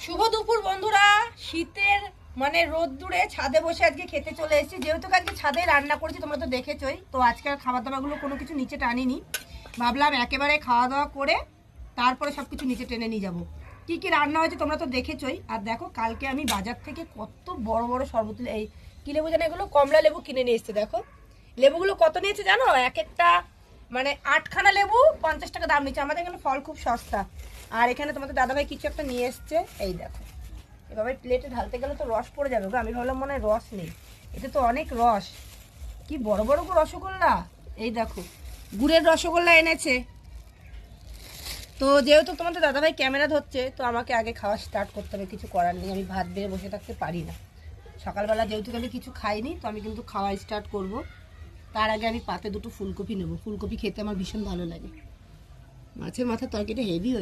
শুভ দুপুর বন্ধুরা। শীতের মানে রোদ্দুরে ছাদে বসে আজকে খেতে চলে এসেছি। যেহেতু আজকে ছাদে রান্না করেছি তোমরা তো দেখেছোই, তো আজকে আর খাবার দাবারগুলো কোনো কিছু নিচে টানিনি। ভাবলাম একেবারে খাওয়া দাওয়া করে তারপরে সব কিছু নিচে টেনে নিয়ে যাবো। কী কী রান্না হয়েছে তোমরা তো দেখেছোই। আর দেখো কালকে আমি বাজার থেকে কত বড় বড় শরবত, এই কী লেবু জানো এগুলো, কমলা লেবু কিনে নিয়ে এসেছে। দেখো লেবুগুলো কত নিয়েছে জানো, এক একটা মানে 8খানা লেবু 50 টাকা দাম নিচ্ছে। আমাদের এখানে ফল খুব সস্তা। আর এখানে তোমাদের দাদাভাই কিছু একটা নিয়ে এসছে, এই দেখো। এভাবে প্লেটে ঢালতে গেলে তো রস পড়ে যাবে গো। আমি ভাবলাম মনে হয় রস নেই, এতে তো অনেক রস। কি বড় বড় রসগোল্লা, এই দেখো গুড়ের রসগোল্লা এনেছে। তো যেহেতু তোমাদের দাদাভাই ক্যামেরা ধরছে, তো আমাকে আগে খাওয়া স্টার্ট করতে হবে, কিছু করার নেই। আমি ভাত বেড়ে বসে থাকতে পারি না। সকালবেলা যেহেতু আমি কিছু খাইনি, তো আমি কিন্তু খাওয়া স্টার্ট করব। তার আগে আমি পাতে দুটো ফুলকপি নেবো। ফুলকপি খেতে আমার ভীষণ ভালো লাগে। মাছের মাথার তরকারিটা হেভি হয়েছে।